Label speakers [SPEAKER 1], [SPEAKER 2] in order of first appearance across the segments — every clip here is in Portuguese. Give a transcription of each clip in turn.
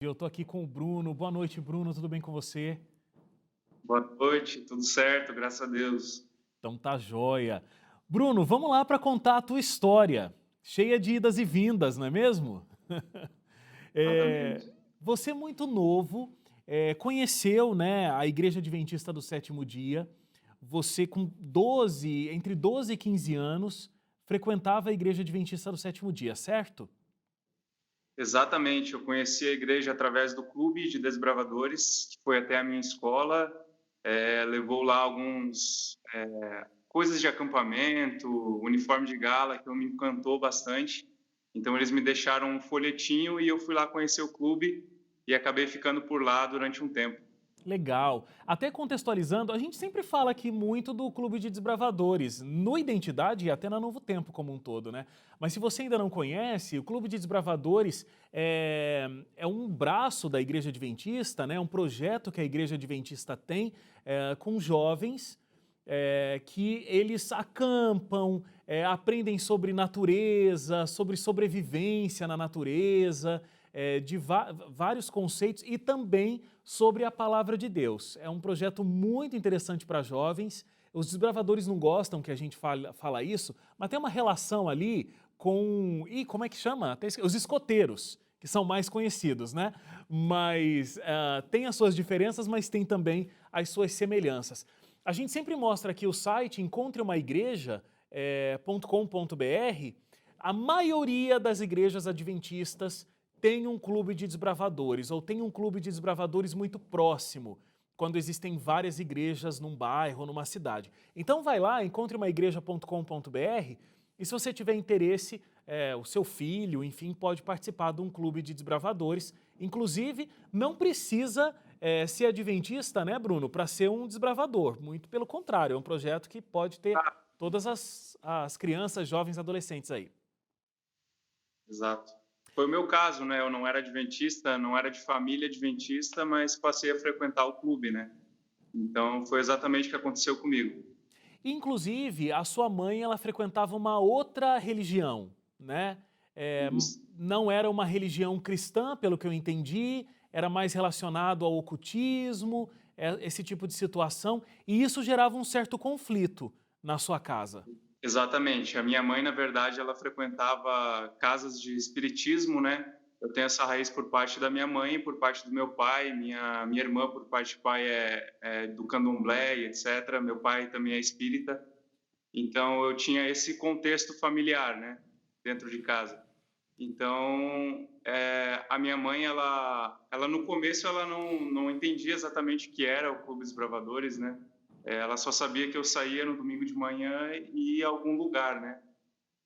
[SPEAKER 1] Eu tô aqui com o Bruno. Boa noite, Bruno. Tudo bem com você?
[SPEAKER 2] Boa noite, tudo certo, graças a Deus.
[SPEAKER 1] Então tá joia. Bruno, vamos lá para contar a tua história, cheia de idas e vindas, não é mesmo? É,
[SPEAKER 2] Exatamente.
[SPEAKER 1] você muito novo, conheceu, né, a Igreja Adventista do Sétimo Dia. Você com 12, entre 12 e 15 anos, frequentava a Igreja Adventista do Sétimo Dia, certo?
[SPEAKER 2] Exatamente, eu conheci a igreja através do Clube de Desbravadores, que foi até a minha escola, levou lá alguns coisas de acampamento, uniforme de gala, que me encantou bastante. Então eles me deixaram um folhetinho e eu fui lá conhecer o clube e acabei ficando por lá durante um tempo.
[SPEAKER 1] Legal. Até contextualizando, a gente sempre fala aqui muito do Clube de Desbravadores, no Identidade e até na Novo Tempo como um todo, né? Mas se você ainda não conhece, o Clube de Desbravadores é um braço da Igreja Adventista, né? Um projeto que a Igreja Adventista tem com jovens que eles acampam, aprendem sobre natureza, sobre sobrevivência na natureza, de vários conceitos e também sobre a palavra de Deus. É um projeto muito interessante para jovens. Os desbravadores não gostam que a gente fala isso, mas tem uma relação ali com. E como é que chama? Os escoteiros, que são mais conhecidos, né? Mas tem as suas diferenças, mas tem também as suas semelhanças. A gente sempre mostra aqui o site encontreumaigreja.com.br. A maioria das igrejas adventistas tem um clube de desbravadores ou tem um clube de desbravadores muito próximo, quando existem várias igrejas num bairro, numa cidade. Então vai lá, encontreumaigreja.com.br e se você tiver interesse, o seu filho, enfim, pode participar de um clube de desbravadores. Inclusive, não precisa ser adventista, né, Bruno, para ser um desbravador. Muito pelo contrário, é um projeto que pode ter
[SPEAKER 2] Ah,
[SPEAKER 1] todas as crianças, jovens, adolescentes aí.
[SPEAKER 2] exato. Foi o meu caso, né? Eu não era adventista, não era de família adventista, mas passei a frequentar o clube, né? Então, foi exatamente o que aconteceu comigo.
[SPEAKER 1] Inclusive, a sua mãe, ela frequentava uma outra religião, né?
[SPEAKER 2] Isso.
[SPEAKER 1] Não era uma religião cristã, pelo que eu entendi, era mais relacionado ao ocultismo, esse tipo de situação, e isso gerava um certo conflito na sua casa.
[SPEAKER 2] Exatamente. A minha mãe, na verdade, ela frequentava casas de espiritismo, né? Eu tenho essa raiz por parte da minha mãe, por parte do meu pai, minha irmã, por parte de pai, é do candomblé, e etc. Meu pai também é espírita. Então, eu tinha esse contexto familiar, né? Dentro de casa. Então, a minha mãe, ela no começo, ela não entendia exatamente o que era o Clube dos Bravadores, né? Ela só sabia que eu saía no domingo de manhã e ia a algum lugar, né?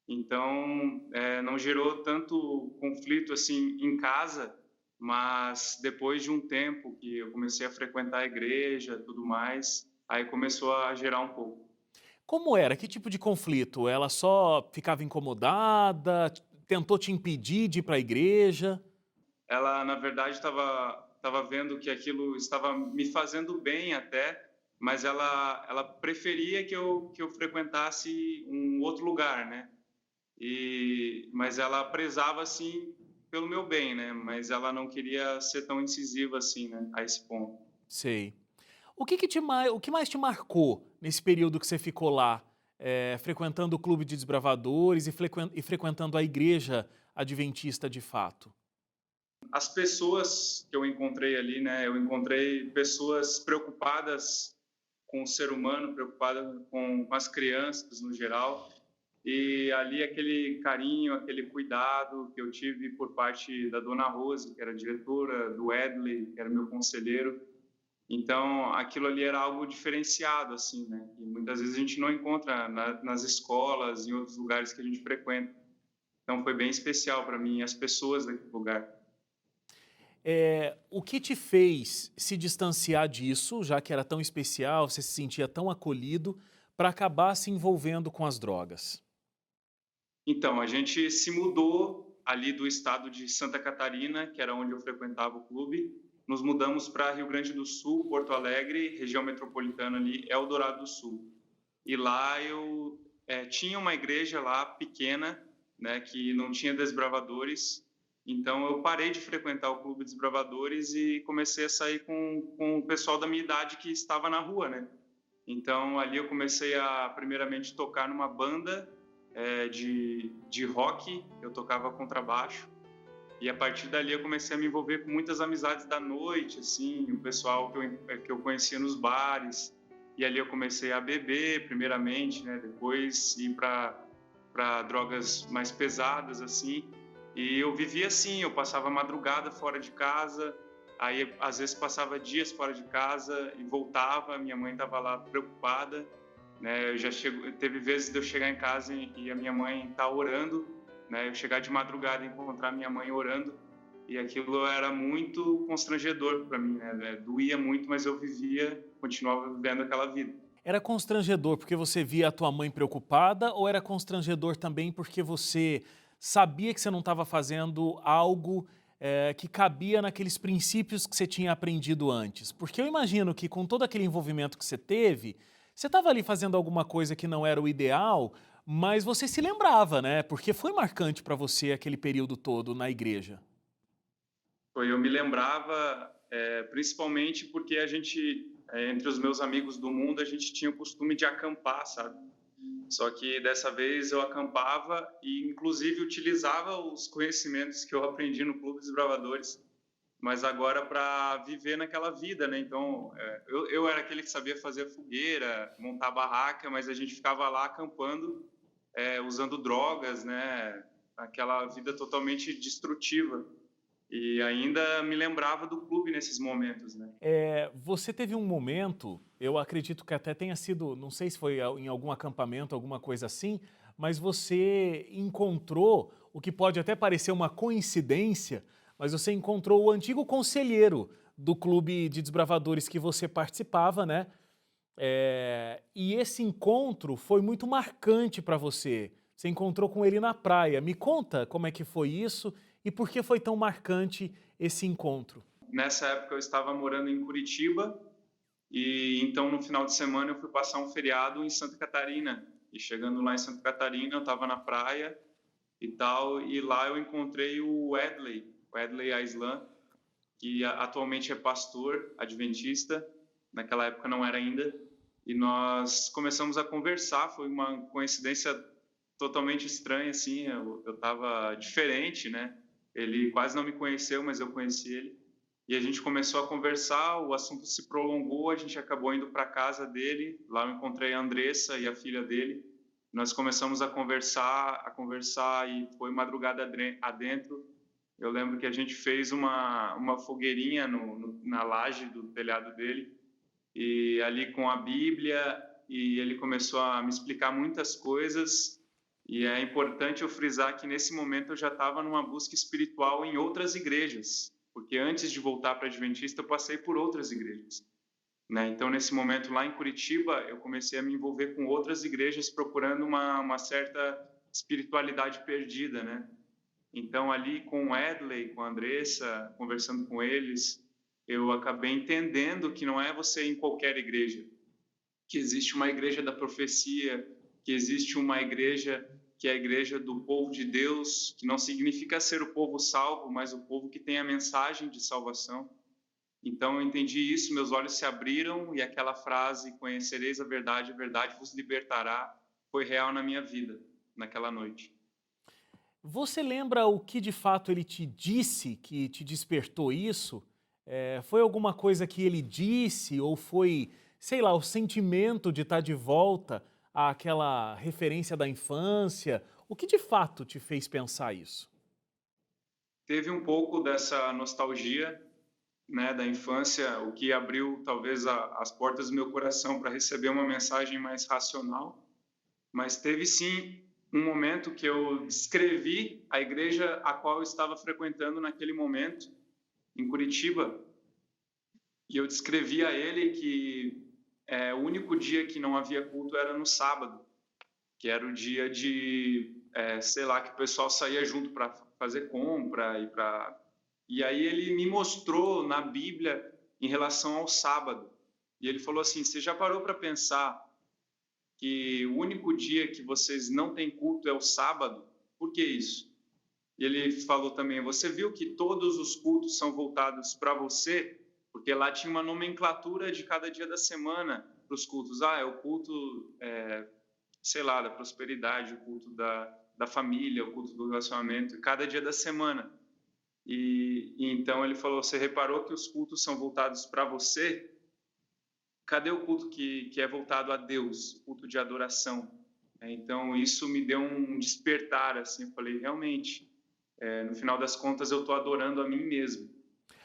[SPEAKER 2] Então, não gerou tanto conflito assim em casa, mas depois de um tempo que eu comecei a frequentar a igreja, tudo mais, aí começou a gerar um pouco.
[SPEAKER 1] Como era? Que tipo de conflito? Ela só ficava incomodada, tentou te impedir de ir para a igreja?
[SPEAKER 2] Ela, na verdade, estava vendo que aquilo estava me fazendo bem até, mas ela preferia que eu frequentasse um outro lugar, né? Mas ela prezava assim pelo meu bem, né? Mas ela não queria ser tão incisiva assim, né? A esse ponto.
[SPEAKER 1] Sei. O que mais te marcou nesse período que você ficou lá, frequentando o clube de desbravadores e frequentando a igreja adventista de fato?
[SPEAKER 2] As pessoas que eu encontrei ali, né? Eu encontrei pessoas preocupadas com o ser humano, preocupadas com as crianças no geral. E ali aquele carinho, aquele cuidado que eu tive por parte da dona Rose, que era diretora, do Edley, que era meu conselheiro. Então, aquilo ali era algo diferenciado, assim, né? E muitas vezes a gente não encontra nas escolas, em outros lugares que a gente frequenta. Então, foi bem especial para mim, as pessoas daquele lugar.
[SPEAKER 1] O que te fez se distanciar disso, já que era tão especial, você se sentia tão acolhido, para acabar se envolvendo com as drogas?
[SPEAKER 2] Então, a gente se mudou ali do estado de Santa Catarina, que era onde eu frequentava o clube. Nos mudamos para Rio Grande do Sul, Porto Alegre, região metropolitana ali, Eldorado do Sul. E lá eu tinha uma igreja lá pequena, né, que não tinha desbravadores. Então eu parei de frequentar o Clube dos Bravadores e comecei a sair com o pessoal da minha idade que estava na rua, né? Então ali eu comecei a primeiramente tocar numa banda de rock, eu tocava contrabaixo. E a partir dali eu comecei a me envolver com muitas amizades da noite, assim, o pessoal que eu conhecia nos bares. E ali eu comecei a beber, primeiramente, né? Depois ir para drogas mais pesadas, assim. E eu vivia assim, eu passava madrugada fora de casa, aí às vezes passava dias fora de casa e voltava, minha mãe estava lá preocupada, né? Teve vezes de eu chegar em casa e a minha mãe tá orando, né? Eu chegar de madrugada e encontrar minha mãe orando, e aquilo era muito constrangedor para mim, né? Doía muito, mas eu vivia, continuava vivendo aquela vida.
[SPEAKER 1] Era constrangedor porque você via a tua mãe preocupada ou era constrangedor também porque você sabia que você não estava fazendo algo que cabia naqueles princípios que você tinha aprendido antes? Porque eu imagino que com todo aquele envolvimento que você estava ali fazendo alguma coisa que não era o ideal, mas você se lembrava, né? Porque foi marcante para você aquele período todo na igreja.
[SPEAKER 2] Eu me lembrava, principalmente porque a gente, entre os meus amigos do mundo, a gente tinha o costume de acampar, sabe? Só que dessa vez eu acampava e, inclusive, utilizava os conhecimentos que eu aprendi no Clube dos Bravadores, mas agora para viver naquela vida, né? Então, eu era aquele que sabia fazer fogueira, montar barraca, mas a gente ficava lá acampando, usando drogas, né? Aquela vida totalmente destrutiva. E ainda me lembrava do clube nesses momentos, né?
[SPEAKER 1] Você teve um momento, eu acredito que até tenha sido, não sei se foi em algum acampamento, alguma coisa assim, mas você encontrou o que pode até parecer uma coincidência, mas você encontrou o antigo conselheiro do clube de desbravadores que você participava, né? E esse encontro foi muito marcante para você. Você encontrou com ele na praia. Me conta como é que foi isso e por que foi tão marcante esse encontro.
[SPEAKER 2] Nessa época eu estava morando em Curitiba e então no final de semana eu fui passar um feriado em Santa Catarina. E chegando lá em Santa Catarina, eu estava na praia e tal, e lá eu encontrei o Edley Aislan, que atualmente é pastor adventista, naquela época não era ainda, e nós começamos a conversar, foi uma coincidência totalmente estranha, assim, eu estava diferente, né? Ele quase não me conheceu, mas eu conheci ele. E a gente começou a conversar, o assunto se prolongou, a gente acabou indo para a casa dele, lá eu encontrei a Andressa e a filha dele. Nós começamos a conversar e foi madrugada adentro. Eu lembro que a gente fez uma fogueirinha na laje do telhado dele e ali com a Bíblia, e ele começou a me explicar muitas coisas. E é importante eu frisar que nesse momento eu já estava numa busca espiritual em outras igrejas, porque antes de voltar para a Adventista eu passei por outras igrejas, né? Então nesse momento lá em Curitiba eu comecei a me envolver com outras igrejas procurando uma certa espiritualidade perdida, né? Então ali com o Edley, com a Andressa, conversando com eles, eu acabei entendendo que não é você em qualquer igreja, que existe uma igreja da profecia, que existe uma igreja que é a igreja do povo de Deus, que não significa ser o povo salvo, mas o povo que tem a mensagem de salvação. Então eu entendi isso, meus olhos se abriram e aquela frase, conhecereis a verdade vos libertará, foi real na minha vida, naquela noite.
[SPEAKER 1] Você lembra o que de fato ele te disse que te despertou isso? Foi alguma coisa que ele disse ou foi, sei lá, o sentimento de estar de volta àquela referência da infância? O que de fato te fez pensar isso?
[SPEAKER 2] Teve um pouco dessa nostalgia, né, da infância, o que abriu talvez as portas do meu coração para receber uma mensagem mais racional, mas teve sim um momento que eu descrevi a igreja a qual eu estava frequentando naquele momento, em Curitiba, e eu descrevi a ele que o único dia que não havia culto era no sábado, que era o dia de, sei lá, que o pessoal saía junto para fazer compra e aí ele me mostrou na Bíblia em relação ao sábado. E ele falou assim: "Você já parou para pensar que o único dia que vocês não têm culto é o sábado? Por que isso?" E ele falou também: você viu que todos os cultos são voltados para você? Porque lá tinha uma nomenclatura de cada dia da semana para os cultos. Ah, é o culto, sei lá, da prosperidade, o culto da família, o culto do relacionamento, cada dia da semana. E então ele falou: você reparou que os cultos são voltados para você? Cadê o culto que é voltado a Deus, o culto de adoração? Então isso me deu um despertar, assim, eu falei, realmente, no final das contas eu estou adorando a mim mesmo.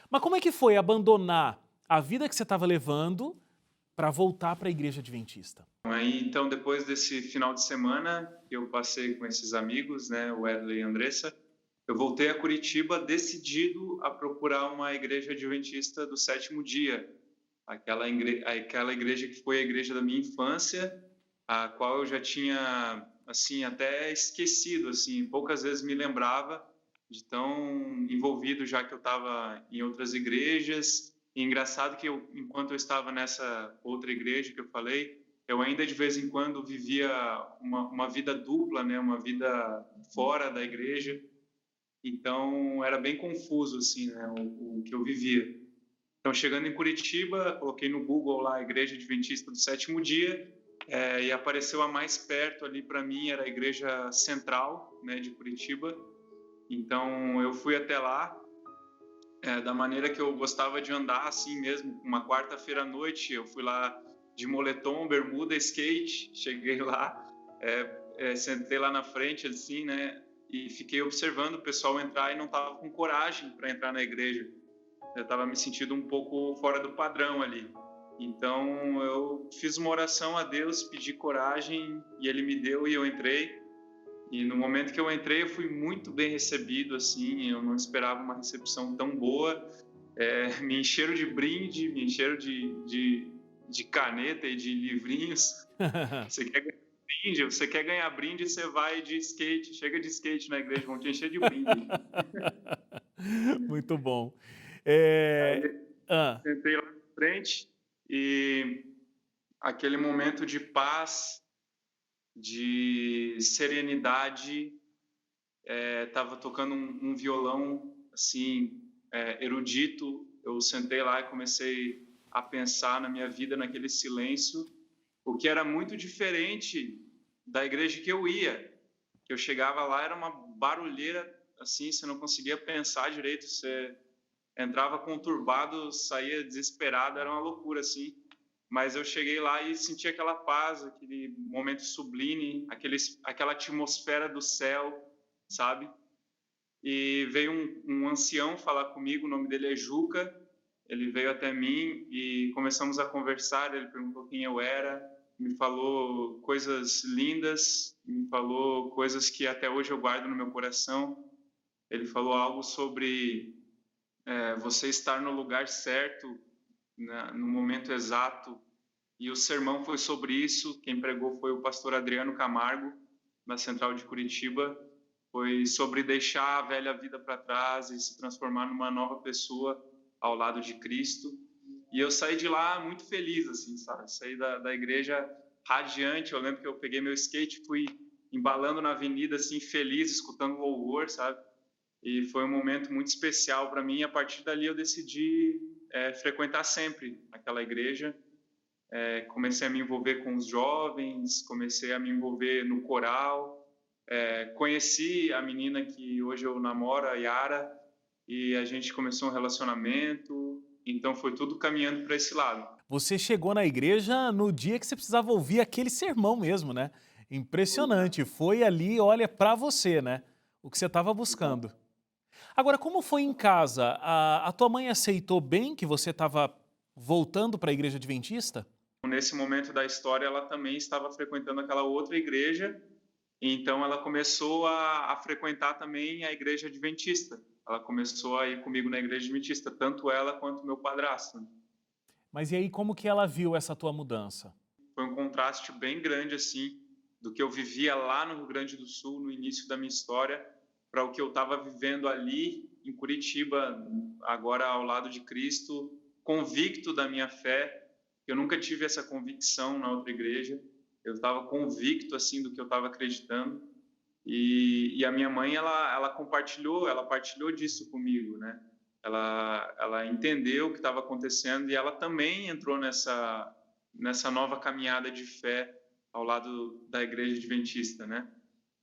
[SPEAKER 1] Mas como é que foi abandonar a vida que você estava levando para voltar para a igreja adventista?
[SPEAKER 2] Aí, então, depois desse final de semana que eu passei com esses amigos, né, o Wesley e a Andressa, eu voltei a Curitiba decidido a procurar uma igreja adventista do sétimo dia, aquela igreja que foi a igreja da minha infância, a qual eu já tinha, assim, até esquecido, assim, poucas vezes me lembrava de tão envolvido já que eu estava em outras igrejas. E engraçado que enquanto eu estava nessa outra igreja que eu falei, eu ainda de vez em quando vivia uma vida dupla, né, uma vida fora da igreja. Então era bem confuso assim, né, o que eu vivia. Então, chegando em Curitiba, coloquei no Google lá a Igreja Adventista do Sétimo Dia, e apareceu a mais perto ali para mim, era a Igreja Central, né, de Curitiba. Então, eu fui até lá, da maneira que eu gostava de andar, assim mesmo. Uma quarta-feira à noite, eu fui lá de moletom, bermuda, skate. Cheguei lá, sentei lá na frente, assim, né, e fiquei observando o pessoal entrar e não estava com coragem para entrar na igreja. Eu estava me sentindo um pouco fora do padrão ali. Então eu fiz uma oração a Deus, pedi coragem e Ele me deu e eu entrei. E no momento que eu entrei, eu fui muito bem recebido, assim, eu não esperava uma recepção tão boa. Me encheram de brinde, me encheram de caneta e de livrinhos. Você quer ganhar brinde? Você quer ganhar brinde, você vai de skate, chega de skate na igreja, vão te encher de brinde.
[SPEAKER 1] Muito bom. É...
[SPEAKER 2] Aí
[SPEAKER 1] Ah,
[SPEAKER 2] sentei lá na frente e aquele momento de paz, de serenidade, estava tocando um violão assim, erudito. Eu sentei lá e comecei a pensar na minha vida naquele silêncio, o que era muito diferente da igreja que eu ia. Que eu chegava lá, era uma barulheira assim, você não conseguia pensar direito, você entrava conturbado, saía desesperado, era uma loucura assim. Mas eu cheguei lá e senti aquela paz, aquele momento sublime, aquela atmosfera do céu, sabe? E veio um ancião falar comigo, o nome dele é Juca. Ele veio até mim e começamos a conversar. Ele perguntou quem eu era, me falou coisas lindas, me falou coisas que até hoje eu guardo no meu coração. Ele falou algo sobre você estar no lugar certo, né, no momento exato. E o sermão foi sobre isso. Quem pregou foi o pastor Adriano Camargo, na Central de Curitiba. Foi sobre deixar a velha vida para trás e se transformar numa nova pessoa ao lado de Cristo. E eu saí de lá muito feliz, assim, sabe? Saí da igreja radiante. Eu lembro que eu peguei meu skate, fui embalando na avenida, assim, feliz, escutando louvor, sabe? E foi um momento muito especial para mim. E a partir dali eu decidi frequentar sempre aquela igreja. Comecei a me envolver com os jovens, comecei a me envolver no coral. Conheci a menina que hoje eu namoro, a Yara, e a gente começou um relacionamento. Então foi tudo caminhando para esse lado.
[SPEAKER 1] você chegou na igreja no dia que você precisava ouvir aquele sermão mesmo, né? Impressionante. Foi ali, olha, para você, né? O que você estava buscando. Agora, como foi em casa? A tua mãe aceitou bem que você estava voltando para a igreja adventista?
[SPEAKER 2] Nesse momento da história, ela também estava frequentando aquela outra igreja, então ela começou a frequentar também a igreja adventista. Ela começou a ir comigo na igreja adventista, tanto ela quanto meu padrasto.
[SPEAKER 1] Mas e aí, como que ela viu essa tua mudança?
[SPEAKER 2] Foi um contraste bem grande, assim, do que eu vivia lá no Rio Grande do Sul, no início da minha história, para o que eu estava vivendo ali em Curitiba, agora ao lado de Cristo, convicto da minha fé. Eu nunca tive essa convicção na outra igreja. Eu estava convicto assim do que eu estava acreditando E a minha mãe, ela partilhou disso comigo, né? Ela entendeu o que estava acontecendo e ela também entrou nessa nova caminhada de fé ao lado da Igreja Adventista, né?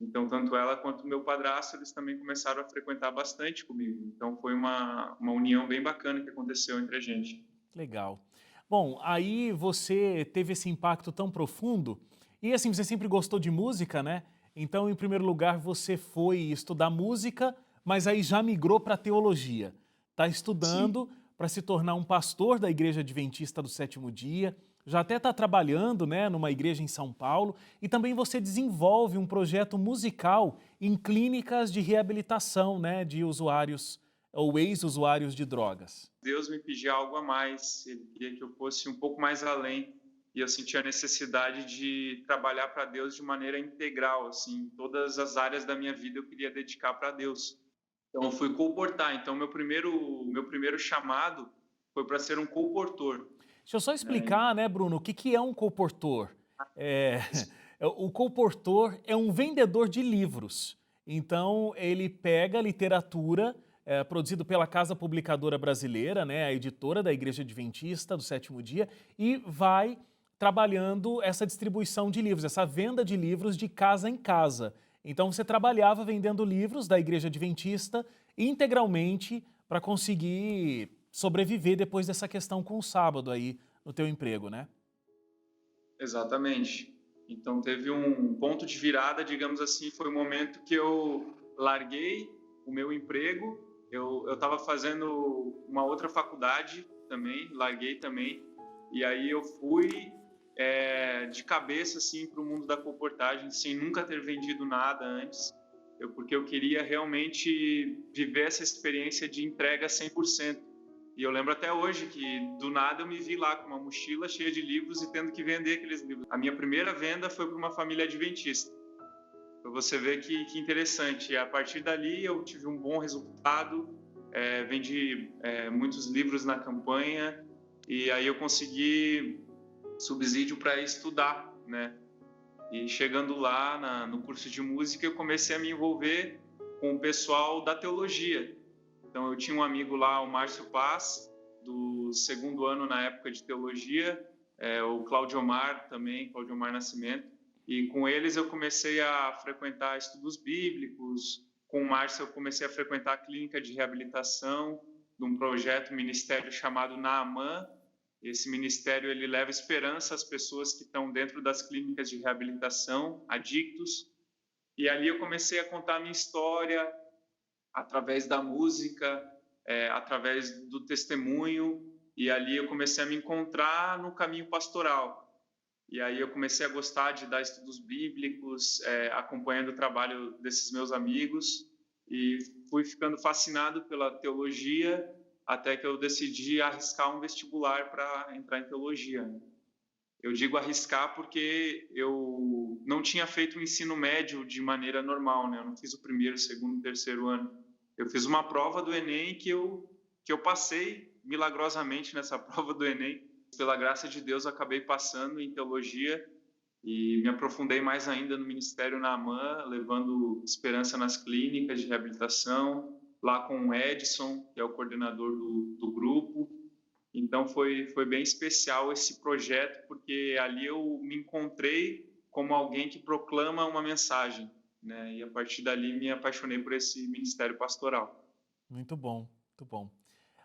[SPEAKER 2] Então, tanto ela quanto o meu padrasto, eles também começaram a frequentar bastante comigo. Então, foi uma união bem bacana que aconteceu entre a gente.
[SPEAKER 1] Legal. Bom, aí você teve esse impacto tão profundo e assim, você sempre gostou de música, né? Então, em primeiro lugar, você foi estudar música, mas aí já migrou para teologia. Está
[SPEAKER 2] Sim.
[SPEAKER 1] estudando para se tornar um pastor da Igreja Adventista do Sétimo Dia, já até está trabalhando, né, numa igreja em São Paulo e também você desenvolve um projeto musical em clínicas de reabilitação, né, de usuários ou ex-usuários de drogas.
[SPEAKER 2] Deus me pedia algo a mais, Ele queria que eu fosse um pouco mais além, e eu senti a necessidade de trabalhar para Deus de maneira integral, assim, todas as áreas da minha vida eu queria dedicar para Deus. Então eu fui colportar, então meu primeiro chamado foi para ser um colportor,
[SPEAKER 1] Deixa eu só
[SPEAKER 2] né.
[SPEAKER 1] explicar, né, Bruno, o que que é um colportor. É, o colportor é um vendedor de livros. Então, ele pega a literatura produzido pela Casa Publicadora Brasileira, né, a editora da Igreja Adventista do Sétimo Dia, e vai trabalhando essa distribuição de livros, essa venda de livros de casa em casa. Então, você trabalhava vendendo livros da Igreja Adventista integralmente para conseguir sobreviver depois dessa questão com o sábado aí no teu emprego, né?
[SPEAKER 2] Exatamente. Então teve um ponto de virada, digamos assim, foi o momento que eu larguei o meu emprego, eu estava fazendo uma outra faculdade também, larguei também, e aí eu fui de cabeça assim para o mundo da comportagem, sem nunca ter vendido nada antes, porque eu queria realmente viver essa experiência de entrega 100%. E eu lembro até hoje que, do nada, eu me vi lá com uma mochila cheia de livros e tendo que vender aqueles livros. A minha primeira venda foi para uma família adventista. Para você ver que interessante. E a partir dali, eu tive um bom resultado, vendi muitos livros na campanha, e aí eu consegui subsídio para estudar, né? E chegando lá no curso de música, eu comecei a me envolver com o pessoal da teologia. Então, eu tinha um amigo lá, o Márcio Paz, do segundo ano na época de teologia, o Claudio Omar também, Claudio Omar Nascimento, e com eles eu comecei a frequentar estudos bíblicos, com o Márcio eu comecei a frequentar a clínica de reabilitação de um projeto, ministério chamado Naamã. Esse ministério ele leva esperança às pessoas que estão dentro das clínicas de reabilitação, adictos, e ali eu comecei a contar a minha história, através da música, através do testemunho, e ali eu comecei a me encontrar no caminho pastoral. E aí eu comecei a gostar de dar estudos bíblicos, acompanhando o trabalho desses meus amigos, e fui ficando fascinado pela teologia, até que eu decidi arriscar um vestibular para entrar em teologia. Eu digo arriscar porque eu não tinha feito o ensino médio de maneira normal, né? Eu não fiz o primeiro, segundo, terceiro ano. Eu fiz uma prova do Enem que eu passei milagrosamente nessa prova do Enem. Pela graça de Deus, acabei passando em teologia e me aprofundei mais ainda no Ministério Naamã, levando esperança nas clínicas de reabilitação, lá com o Edson, que é o coordenador do grupo. Então foi bem especial esse projeto, porque ali eu me encontrei como alguém que proclama uma mensagem, né? E a partir dali me apaixonei por esse ministério pastoral.
[SPEAKER 1] Muito bom, muito bom.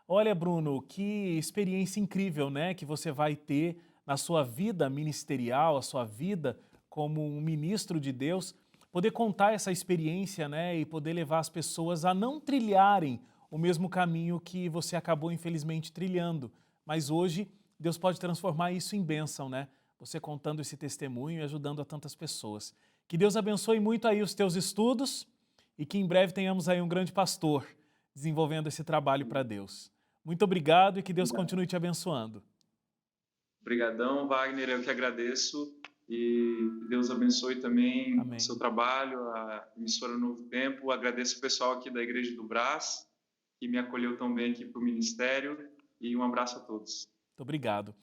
[SPEAKER 1] Olha, Bruno, que experiência incrível, né, que você vai ter na sua vida ministerial, a sua vida como um ministro de Deus, poder contar essa experiência, né, e poder levar as pessoas a não trilharem o mesmo caminho que você acabou infelizmente trilhando. Mas hoje Deus pode transformar isso em bênção, né? Você contando esse testemunho e ajudando a tantas pessoas. Que Deus abençoe muito aí os teus estudos e que em breve tenhamos aí um grande pastor desenvolvendo esse trabalho para Deus. Muito obrigado e que Deus continue te abençoando.
[SPEAKER 2] Obrigadão, Wagner, eu que agradeço e Deus abençoe também o seu
[SPEAKER 1] Amém.
[SPEAKER 2] trabalho, a emissora Novo Tempo. Agradeço o pessoal aqui da Igreja do Brás, que me acolheu tão bem aqui para o ministério, e um abraço a todos.
[SPEAKER 1] Muito obrigado.